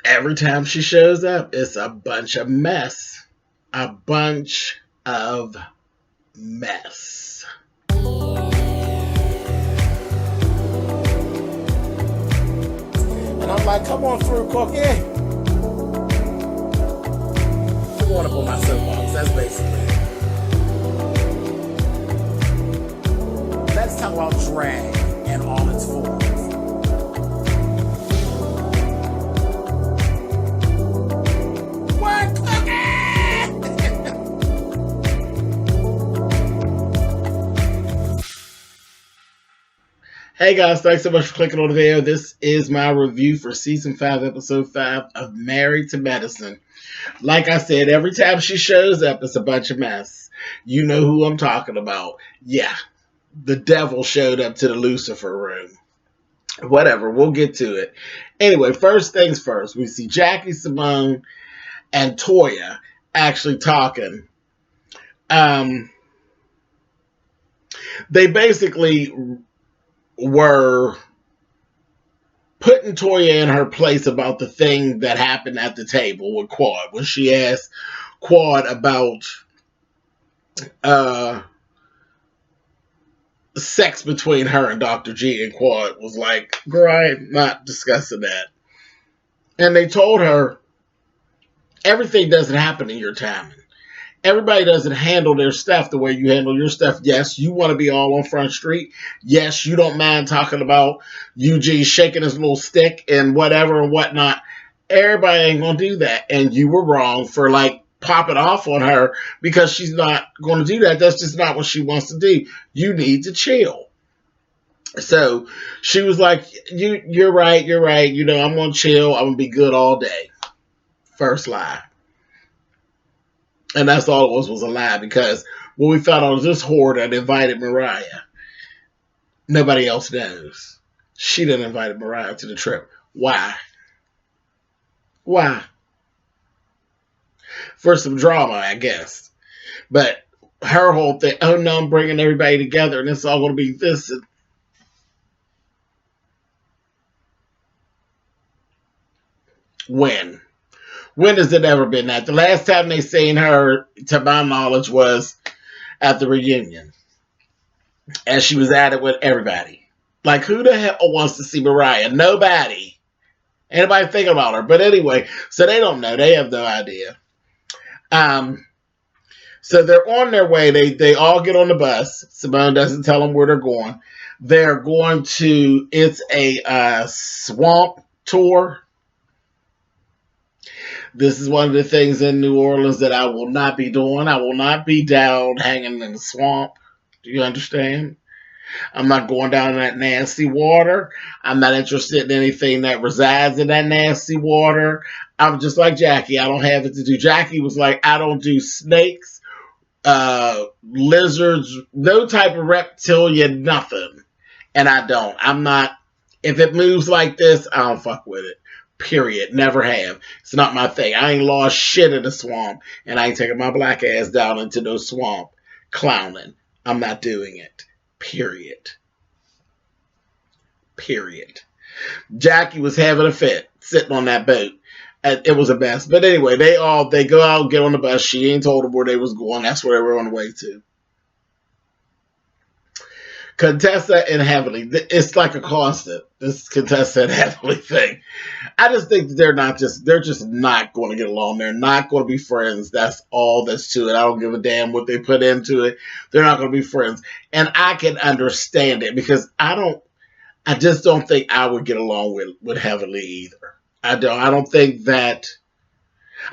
Every time she shows up, it's a bunch of mess. A bunch of mess. And I'm like, come on through, Cookie. I'm going up on my soapbox. That's basically it. Let's talk about drag and all its forms. What, Cookie? Hey guys, thanks so much for clicking on the video. This is my review for Season 5, Episode 5 of Married to Medicine. Like I said, every time she shows up, it's a bunch of mess. You know who I'm talking about. Yeah, the devil showed up to the Lucifer room. Whatever, we'll get to it. Anyway, first things first, we see Jackie, Simone, and Toya actually talking. They basically were putting Toya in her place about the thing that happened at the table with Quad, when she asked Quad about sex between her and Dr. G, and Quad was like, girl, I'm not discussing that. And they told her, everything doesn't happen in your timing. Everybody doesn't handle their stuff the way you handle your stuff. Yes, you want to be all on Front Street. Yes, you don't mind talking about Eugene shaking his little stick and whatever and whatnot. Everybody ain't going to do that. And you were wrong for popping off on her because she's not going to do that. That's just not what she wants to do. You need to chill. So she was like, you're right. You know, I'm going to chill. I'm going to be good all day. First lie. And that's all it was a lie, because when we found out it was this whore that invited Mariah, nobody else knows. She didn't invite Mariah to the trip. Why? Why? For some drama, I guess. But her whole thing, oh no, I'm bringing everybody together and it's all going to be this. When? When has it ever been that? The last time they seen her, to my knowledge, was at the reunion. And she was at it with everybody. Like, who the hell wants to see Mariah? Nobody. Anybody thinking about her? But anyway, so they don't know. They have no idea. So they're on their way. They all get on the bus. Simone doesn't tell them where they're going. They're going to, it's a swamp tour. This is one of the things in New Orleans that I will not be doing. I will not be down hanging in the swamp. Do you understand? I'm not going down in that nasty water. I'm not interested in anything that resides in that nasty water. I'm just like Jackie. I don't have it to do. Jackie was like, I don't do snakes, lizards, no type of reptilian, nothing. And I don't. I'm not. If it moves like this, I don't fuck with it. Period. Never have. It's not my thing. I ain't lost shit in the swamp, and I ain't taking my black ass down into no swamp clowning. I'm not doing it. Period. Period. Jackie was having a fit sitting on that boat. It was a mess. But anyway, they go out, get on the bus. She ain't told them where they was going. That's where they were on the way to. Contessa and Heavenly. It's like a constant. This Contessa and Heavenly thing. I just think that they're just not going to get along. They're not going to be friends. That's all that's to it. I don't give a damn what they put into it. They're not going to be friends. And I can understand it, because I just don't think I would get along with Heavenly either. I don't think that.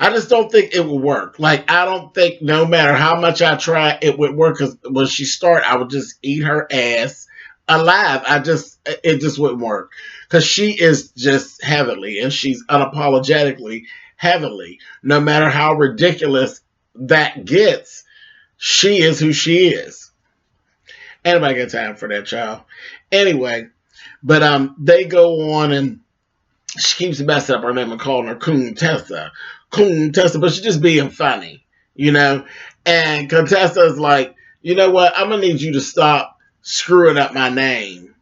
I just don't think it would work. Like, I don't think no matter how much I try, it would work. Because when she started, I would just eat her ass alive. It just wouldn't work. Because she is just heavenly, and she's unapologetically heavenly. No matter how ridiculous that gets, she is who she is. Anybody got time for that, child? Anyway, but they go on, and she keeps messing up her name and calling her Contessa. Contessa, but she's just being funny, you know? And Contessa is like, you know what? I'm going to need you to stop screwing up my name.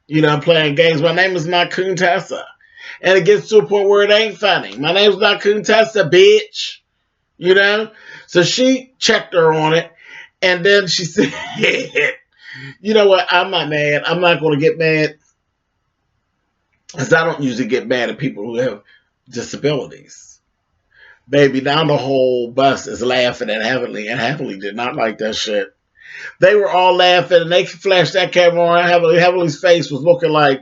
You know, playing games. My name is not Contessa. And it gets to a point where it ain't funny. My name's not Contessa, bitch. You know? So she checked her on it. And then she said, you know what? I'm not mad. I'm not going to get mad. Because I don't usually get mad at people who have disabilities. Baby, now the whole bus is laughing at Heavenly. And Heavenly did not like that shit. They were all laughing. And they flashed that camera on Heavenly. Heavenly's face was looking like,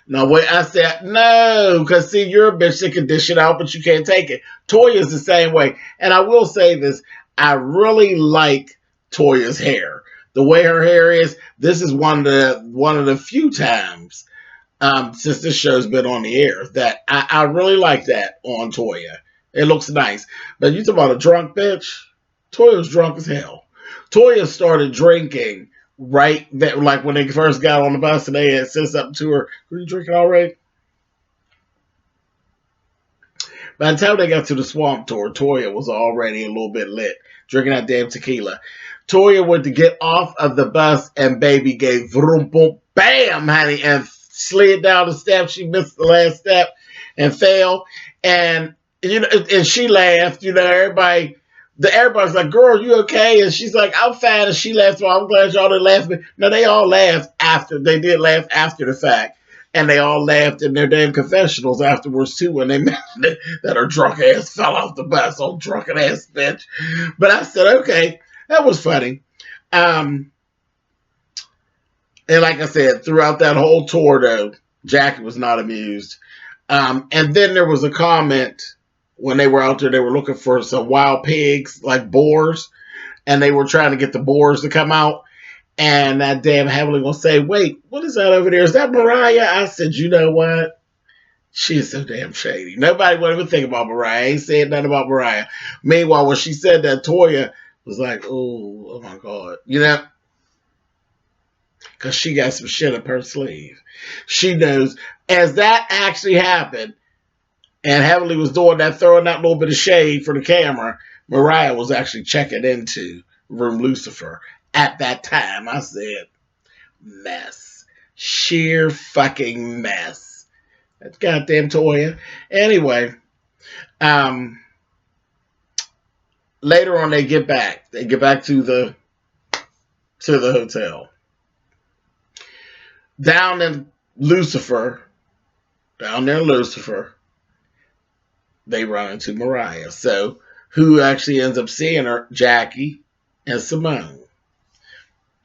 no, wait, I said, no, because see, you're a bitch that can dish it out, but you can't take it. Toya's the same way. And I will say this, I really like Toya's hair. The way her hair is, this is one of the few times since this show's been on the air that I really like that on Toya. It looks nice. But you talk about a drunk bitch, Toya's drunk as hell. Toya started drinking right that, like when they first got on the bus and they had said something to her. Were you drinking already? By the time they got to the swamp tour, Toya was already a little bit lit, drinking that damn tequila. Toya went to get off of the bus and baby gave vroom boom bam, honey, and slid down the steps. She missed the last step and fell. And you know, and she laughed. You know, everybody's like, girl, you okay? And she's like, I'm fine. And she laughed. Well, I'm glad y'all didn't laugh. No, they all laughed after. They did laugh after the fact. And they all laughed in their damn confessionals afterwards, too, when they mentioned that her drunk ass fell off the bus. Old drunken ass bitch. But I said, okay, that was funny. And like I said, throughout that whole tour, though, Jackie was not amused. And then there was a comment when they were out there, they were looking for some wild pigs, like boars, and they were trying to get the boars to come out. And that damn Heavenly gonna say, wait, what is that over there? Is that Mariah? I said, you know what? She is so damn shady. Nobody would even think about Mariah. I ain't saying nothing about Mariah. Meanwhile, when she said that, Toya was like, oh my God. You know? Because she got some shit up her sleeve. She knows. As that actually happened, and Heavenly was doing that, throwing that little bit of shade for the camera, Mariah was actually checking into Room Lucifer. At that time, I said, mess. Sheer fucking mess. That goddamn Toya. Anyway, later on they get back. They get back to the hotel. Down there in Lucifer, they run into Mariah. So, who actually ends up seeing her? Jackie and Simone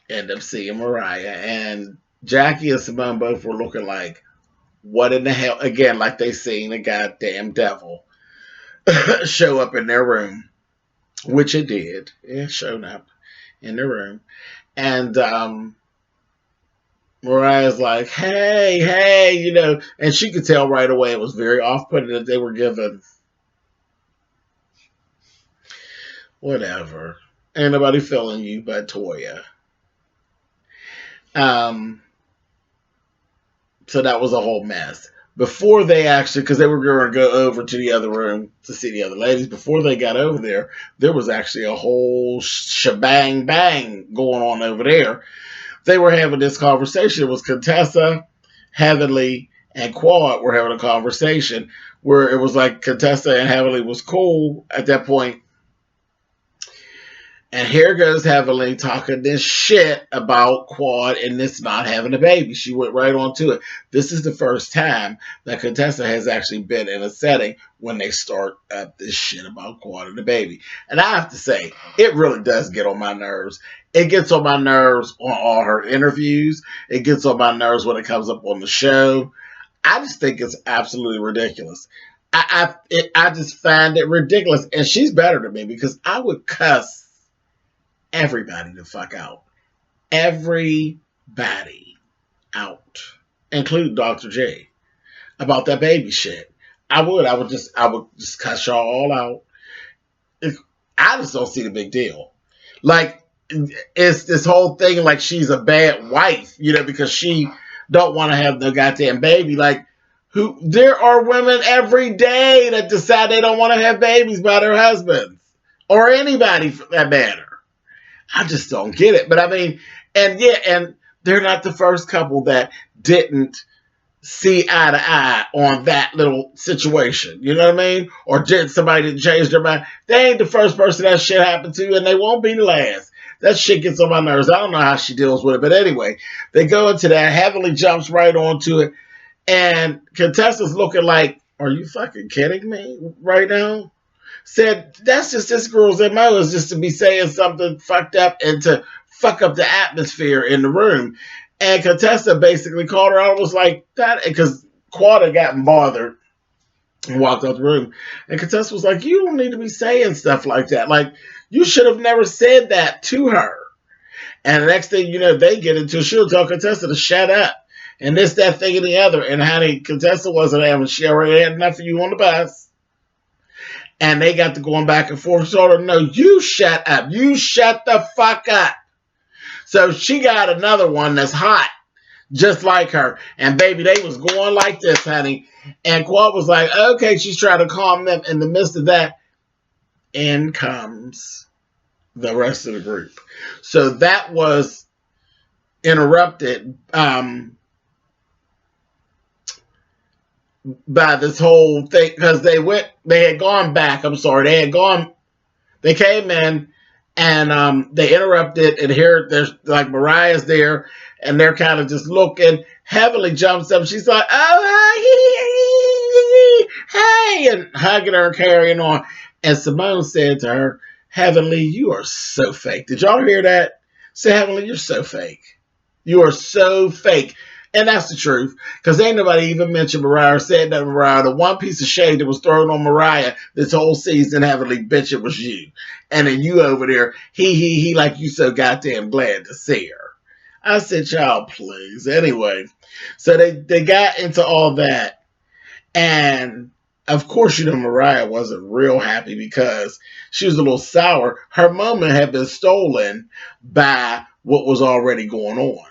end up seeing Mariah. And Jackie and Simone both were looking like, what in the hell? Again, like they seen a goddamn devil show up in their room. Which it did. It showed up in the room. And Mariah's like, hey, you know, and she could tell right away it was very off-putting that they were given whatever. Ain't nobody feeling you but Toya. So that was a whole mess. Before they actually, because they were going to go over to the other room to see the other ladies, before they got over there was actually a whole shebang bang going on over there. They were having this conversation. It was Contessa, Heavenly, and Quad were having a conversation where it was like Contessa and Heavenly was cool at that point. And here goes Heavenly talking this shit about Quad and this not having a baby. She went right on to it. This is the first time that Contessa has actually been in a setting when they start up this shit about Quad and the baby. And I have to say, it really does get on my nerves. It gets on my nerves on all her interviews. It gets on my nerves when it comes up on the show. I just think it's absolutely ridiculous. I just find it ridiculous. And she's better than me because I would cuss everybody the fuck out. Everybody out. Including Dr. J. About that baby shit. I would just cuss y'all all out. I just don't see the big deal. Like, it's this whole thing like she's a bad wife, you know, because she don't want to have no goddamn baby. Like, there are women every day that decide they don't want to have babies by their husbands. Or anybody for that matter. I just don't get it. But I mean, and they're not the first couple that didn't see eye to eye on that little situation. You know what I mean? Or did somebody change their mind? They ain't the first person that shit happened to, and they won't be the last. That shit gets on my nerves. I don't know how she deals with it, but anyway, they go into that. Heavenly jumps right onto it, and Contessa's looking like, "Are you fucking kidding me right now?" Said that's just this girl's MO, is just to be saying something fucked up and to fuck up the atmosphere in the room. And Contessa basically called her out and was like, that, because Quad had gotten bothered and walked out the room. And Contessa was like, you don't need to be saying stuff like that. Like, you should have never said that to her. And the next thing you know, they get into, she'll tell Contessa to shut up. And this, that, thing, and the other. And honey, Contessa wasn't having, she already had enough of you on the bus. And they got to going back and forth. She told her, no, you shut up. You shut the fuck up. So she got another one that's hot, just like her. And baby, they was going like this, honey. And Quad was like, okay, she's trying to calm them. In the midst of that, in comes the rest of the group. So that was interrupted by this whole thing, because they had gone back. I'm sorry, they came in and they interrupted, and here there's like Mariah's there, and they're kind of just looking. Heavenly jumps up. She's like, oh, hey, and hugging her and carrying on. And Simone said to her, Heavenly, you are so fake. Did y'all hear that? Say, Heavenly, you're so fake. You are so fake. And that's the truth, because ain't nobody even mentioned Mariah or said that Mariah. The one piece of shade that was thrown on Mariah this whole season, Heavenly, bitch, it was you. And then you over there, he, like you so goddamn glad to see her. I said, y'all, please. Anyway, so they got into all that. And, of course, you know, Mariah wasn't real happy because she was a little sour. Her moment had been stolen by what was already going on.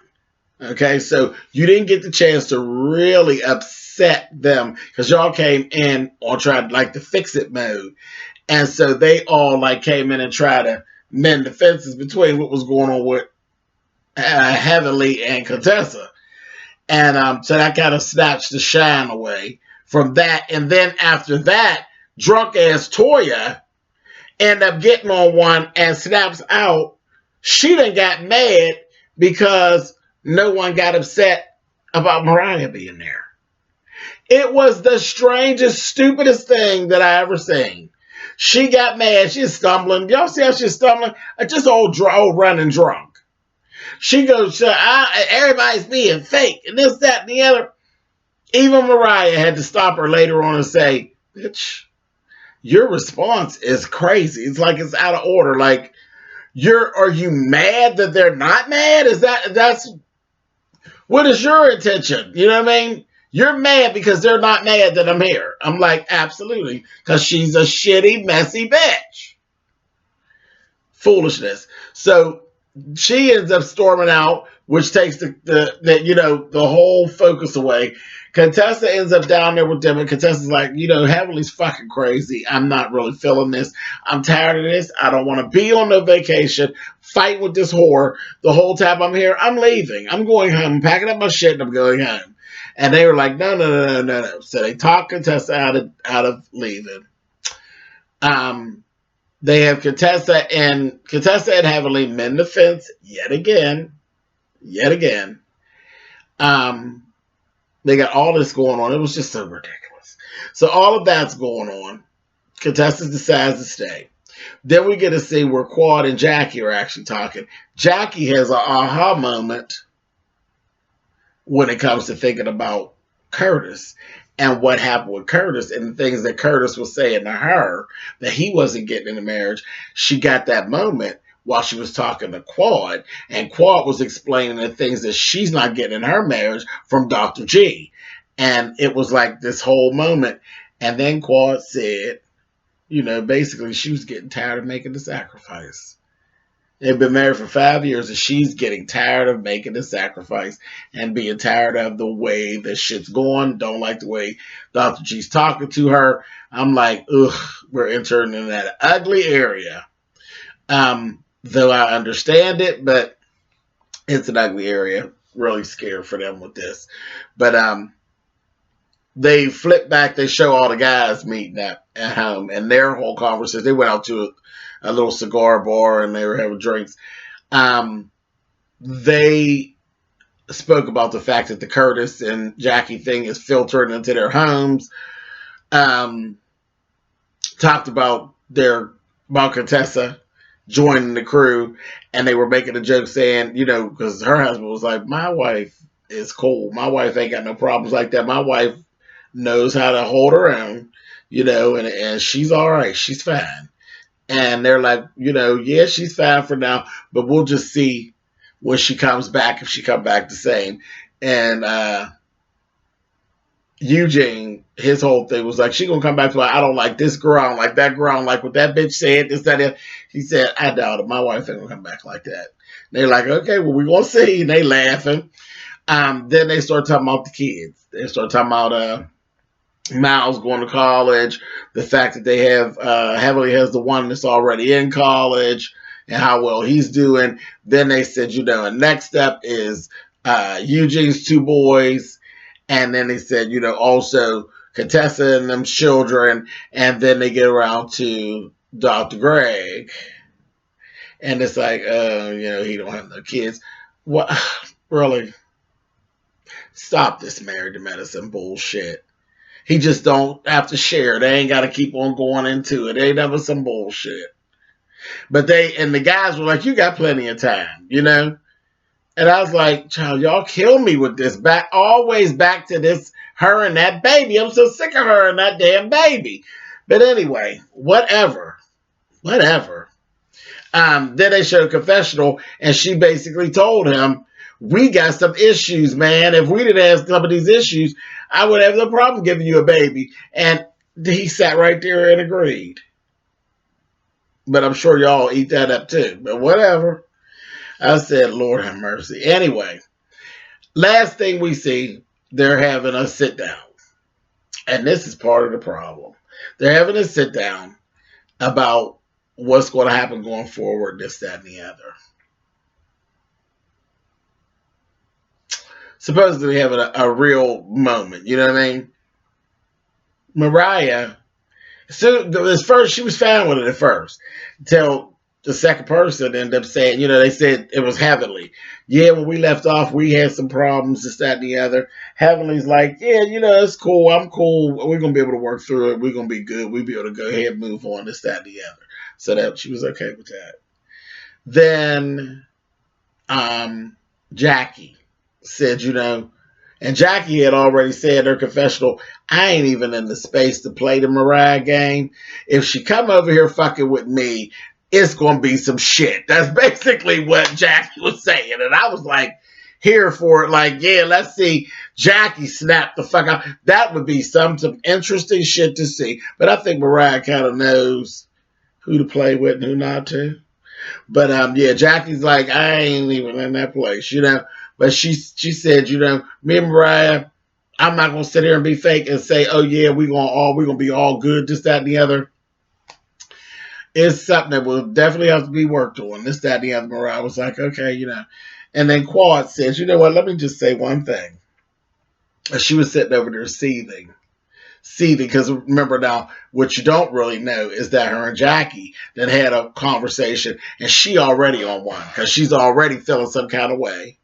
Okay, so you didn't get the chance to really upset them because y'all came in on trying like the fix it mode. And so they all like came in and tried to mend the fences between what was going on with Heavenly and Contessa. And so that kind of snatched the shine away from that. And then after that, drunk ass Toya ended up getting on one and snaps out. She done got mad because no one got upset about Mariah being there. It was the strangest, stupidest thing that I ever seen. She got mad. She's stumbling. Y'all see how she's stumbling? Just old running drunk. She goes, everybody's being fake, and this, that, and the other. Even Mariah had to stop her later on and say, bitch, your response is crazy. It's like it's out of order. Like, are you mad that they're not mad? That's what is your intention? You know what I mean? You're mad because they're not mad that I'm here. I'm like, absolutely. Because she's a shitty, messy bitch. Foolishness. So she ends up storming out, which takes the whole focus away. Contessa ends up down there with them, and Contessa's like, Heavenly's fucking crazy. I'm not really feeling this. I'm tired of this. I don't want to be on no vacation, fight with this whore the whole time I'm here. I'm leaving. I'm going home. I'm packing up my shit, and I'm going home. And they were like, no. So they talked Contessa out of leaving. They have Contessa and Heavenly mend the fence yet again. They got all this going on. It was just so ridiculous. So all of that's going on. Contessa decides to stay. Then we get to see where Quad and Jackie are actually talking. Jackie has an aha moment when it comes to thinking about Curtis and what happened with Curtis and the things that Curtis was saying to her that he wasn't getting in the marriage. She got that moment while she was talking to Quad, and Quad was explaining the things that she's not getting in her marriage from Dr. G. And it was like this whole moment. And then Quad said, basically she was getting tired of making the sacrifice. They've been married for 5 years, and she's getting tired of making the sacrifice and being tired of the way that shit's going. Don't like the way Dr. G's talking to her. I'm like, ugh, we're entering in that ugly area. Though I understand it, but it's an ugly area. Really scared for them with this. But they flip back, they show all the guys meeting at home and their whole conversation. They went out to a little cigar bar and they were having drinks. They spoke about the fact that the Curtis and Jackie thing is filtering into their homes. Talked about Contessa joining the crew, and they were making a joke saying, because her husband was like, my wife is cool. My wife ain't got no problems like that. My wife knows how to hold her own, and she's all right. She's fine. And they're like, yeah, she's fine for now, but we'll just see when she comes back, if she comes back the same. And Eugene, his whole thing was like, she gonna come back to like, I don't like this girl, I don't like that girl, I don't like what that bitch said, this, that. He said, I doubt it. My wife ain't gonna come back like that. And they're like, okay, well, we're gonna see. And they laughing. Then they start talking about the kids. They start talking about Miles going to college, the fact that they have Heavenly has the one that's already in college, and how well he's doing. Then they said, and next step is Eugene's two boys. And then they said, also Contessa and them children. And then they get around to Dr. Greg. And it's like, he don't have no kids. What? Really? Stop this married to medicine bullshit. He just don't have to share. They ain't got to keep on going into it. Ain't never some bullshit. But the guys were like, you got plenty of time, And I was like, child, y'all kill me with this. Always back to this, her and that baby. I'm so sick of her and that damn baby. But anyway, whatever. Then they showed a confessional, and she basically told him, we got some issues, man. If we didn't have some of these issues, I would have no problem giving you a baby. And he sat right there and agreed. But I'm sure y'all eat that up too. But whatever. I said, Lord have mercy. Anyway, last thing we see, they're having a sit down. And this is part of the problem. They're having a sit down about what's going to happen going forward, this, that, and the other. Supposedly having a real moment, you know what I mean? Mariah, so at first, she was fine with it at first, until the second person ended up saying, they said it was Heavenly. Yeah, when we left off, we had some problems, this, that, and the other. Heavenly's like, yeah, it's cool. I'm cool. We're going to be able to work through it. We're going to be good. We'll be able to go ahead and move on, this, that, and the other. So that she was okay with that. Then Jackie said, and Jackie had already said in her confessional, I ain't even in the space to play the Mariah game. If she come over here fucking with me, it's going to be some shit. That's basically what Jackie was saying. And I was like, here for it. Like, yeah, let's see Jackie snap the fuck out. That would be some interesting shit to see. But I think Mariah kind of knows who to play with and who not to. But, yeah, Jackie's like, I ain't even in that place, But she said, me and Mariah, I'm not going to sit here and be fake and say, oh, yeah, we're going to be all good, this, that, and the other. It's something that will definitely have to be worked on. This, that, and the other. Mariah was like, okay, And then Quad says, you know what, let me just say one thing. She was sitting over there seething, because remember now, what you don't really know is that her and Jackie then had a conversation, and she already on one, because she's already feeling some kind of way.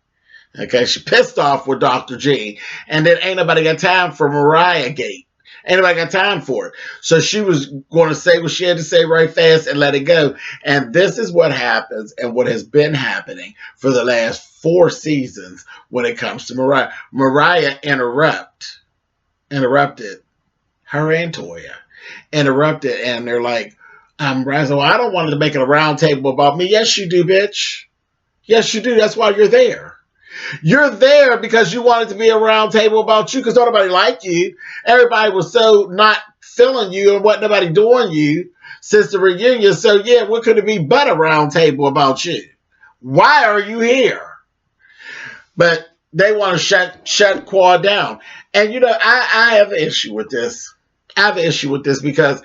Okay, she pissed off with Dr. G, and then ain't nobody got time for Mariah Gate. Ain't nobody got time for it. So she was going to say what she had to say right fast and let it go. And this is what happens and what has been happening for the last 4 seasons when it comes to Mariah. Mariah interrupted her and Toya. Interrupted, and they're like, Mariah said, well, I don't want to make it a round table about me. Yes, you do, bitch. Yes, you do. That's why you're there. You're there because you wanted to be a round table about you, because nobody liked you. Everybody was so not feeling you and wasn't nobody doing you since the reunion. So, yeah, what could it be but a round table about you? Why are you here? But they want to shut Quad down. And, I have an issue with this. I have an issue with this because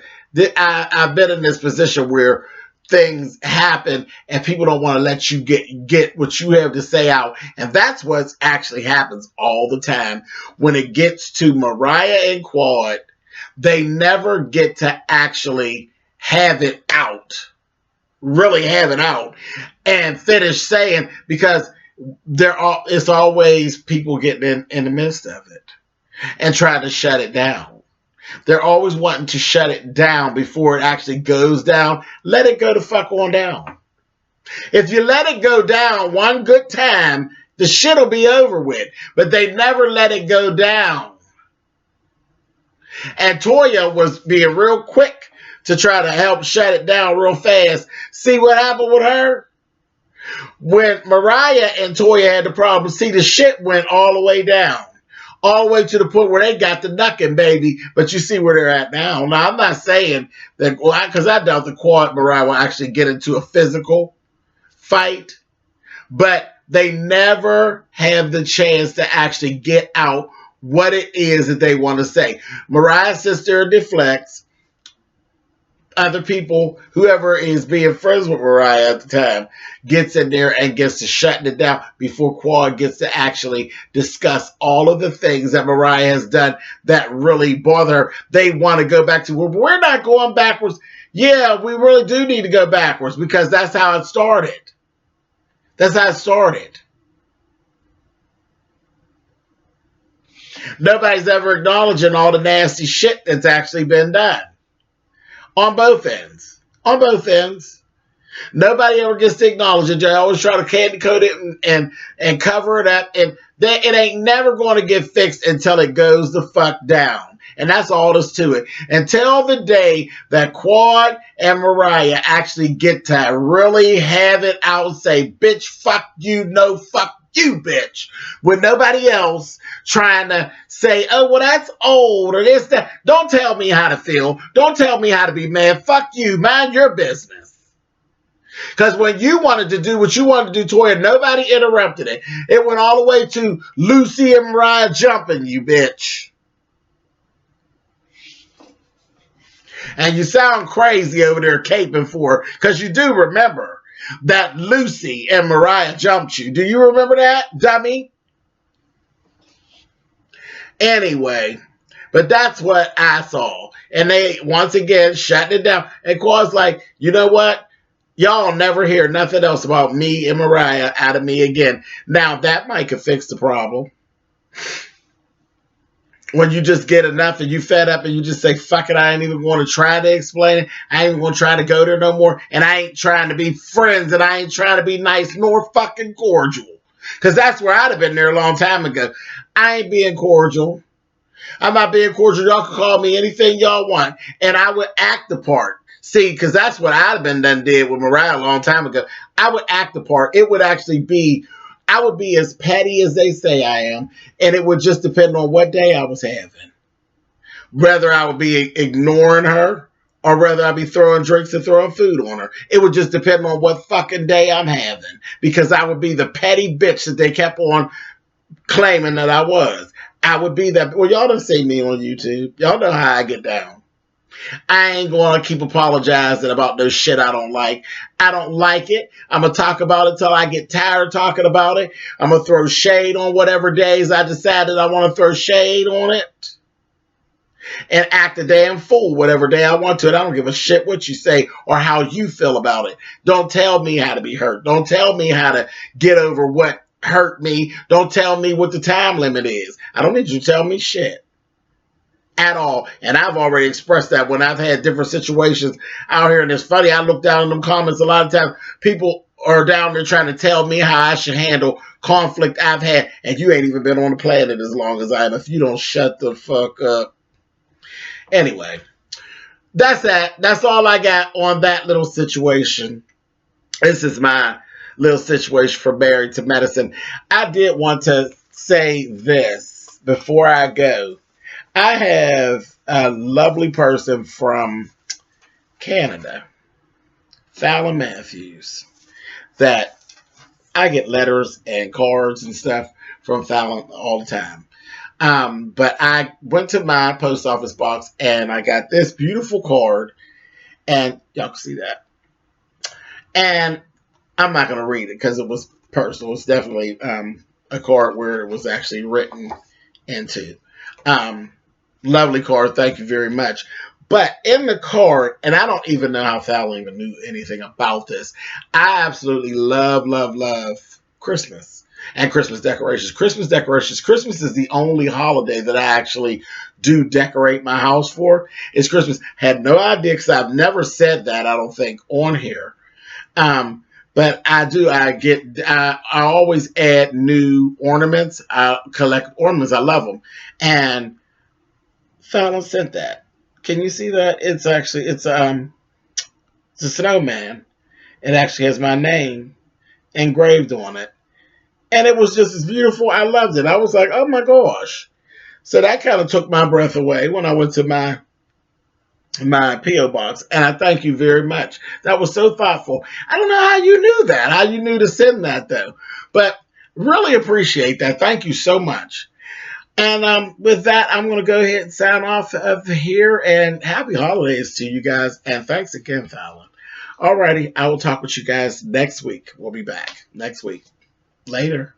I've been in this position where things happen and people don't want to let you get what you have to say out. And that's what actually happens all the time. When it gets to Mariah and Quad, they never get to actually have it out, really have it out and finish saying, because it's always people getting in the midst of it and trying to shut it down. They're always wanting to shut it down before it actually goes down. Let it go the fuck on down. If you let it go down one good time, the shit will be over with. But they never let it go down. And Toya was being real quick to try to help shut it down real fast. See what happened with her? When Mariah and Toya had the problem, see, the shit went all the way down. All the way to the point where they got the knucking, baby. But you see where they're at now. Now, I'm not saying that, because I doubt the Quad and Mariah will actually get into a physical fight. But they never have the chance to actually get out what it is that they want to say. Mariah sits there and deflects. Other people, whoever is being friends with Mariah at the time, gets in there and gets to shutting it down before Quad gets to actually discuss all of the things that Mariah has done that really bother her. They want to go back to, well, we're not going backwards. Yeah, we really do need to go backwards because that's how it started. That's how it started. Nobody's ever acknowledging all the nasty shit that's actually been done. On both ends. On both ends. Nobody ever gets to acknowledge it. They always try to candy coat it and cover it up. And it ain't never going to get fixed until it goes the fuck down. And that's all there's to it. Until the day that Quad and Mariah actually get to really have it out and say, bitch, fuck you, no, fuck you, bitch. With nobody else trying to say, oh, well, that's old or this, that. Don't tell me how to feel. Don't tell me how to be mad. Fuck you. Mind your business. Because when you wanted to do what you wanted to do, Toya, nobody interrupted it. It went all the way to Lucy and Mariah jumping you, bitch. And you sound crazy over there caping for her, because you do remember that Lucy and Mariah jumped you. Do you remember that, dummy? Anyway, but that's what I saw. And they, once again, shutting it down. And Quad's like, you know what? Y'all never hear nothing else about me and Mariah out of me again. Now, that might could fix the problem. When you just get enough and you fed up and you just say, fuck it, I ain't even going to try to explain it. I ain't even going to try to go there no more. And I ain't trying to be friends and I ain't trying to be nice nor fucking cordial. Because that's where I'd have been there a long time ago. I ain't being cordial. I'm not being cordial. Y'all can call me anything y'all want. And I would act the part. See, because that's what I'd have been done did with Mariah a long time ago. I would act the part. It would actually be, I would be as petty as they say I am, and it would just depend on what day I was having. Whether I would be ignoring her or whether I'd be throwing drinks and throwing food on her. It would just depend on what fucking day I'm having, because I would be the petty bitch that they kept on claiming that I was. I would be that. Well, y'all don't see me on YouTube. Y'all know how I get down. I ain't going to keep apologizing about no shit I don't like. I don't like it. I'm going to talk about it till I get tired of talking about it. I'm going to throw shade on whatever days I decided I want to throw shade on it. And act a damn fool whatever day I want to. And I don't give a shit what you say or how you feel about it. Don't tell me how to be hurt. Don't tell me how to get over what hurt me. Don't tell me what the time limit is. I don't need you to tell me shit. At all. And I've already expressed that when I've had different situations out here. And it's funny, I look down in them comments a lot of times. People are down there trying to tell me how I should handle conflict I've had. And you ain't even been on the planet as long as I am if you don't shut the fuck up. Anyway, that's that. That's all I got on that little situation. This is my little situation for Married to Medicine. I did want to say this before I go. I have a lovely person from Canada, Fallon Matthews, that I get letters and cards and stuff from Fallon all the time. But I went to my post office box and I got this beautiful card, and y'all can see that. And I'm not going to read it because it was personal. It's definitely a card where it was actually written into. Lovely card. Thank you very much. But in the card, and I don't even know how Fallon even knew anything about this, I absolutely love, love, love Christmas and Christmas decorations. Christmas decorations. Christmas is the only holiday that I actually do decorate my house for. It's Christmas. Had no idea because I've never said that, I don't think, on here. But I do. I always add new ornaments. I collect ornaments. I love them. And Fallon sent that. Can you see that? It's a snowman. It actually has my name engraved on it, and it was just as beautiful. I loved it. I was like, oh my gosh. So that kind of took my breath away when I went to my P.O. box, and I thank you very much. That was so thoughtful. I don't know how you knew that, how you knew to send that, though. But really appreciate that. Thank you so much. And with that, I'm going to go ahead and sign off of here, and happy holidays to you guys, and thanks again, Fallon. Alrighty, I will talk with you guys next week. We'll be back next week. Later.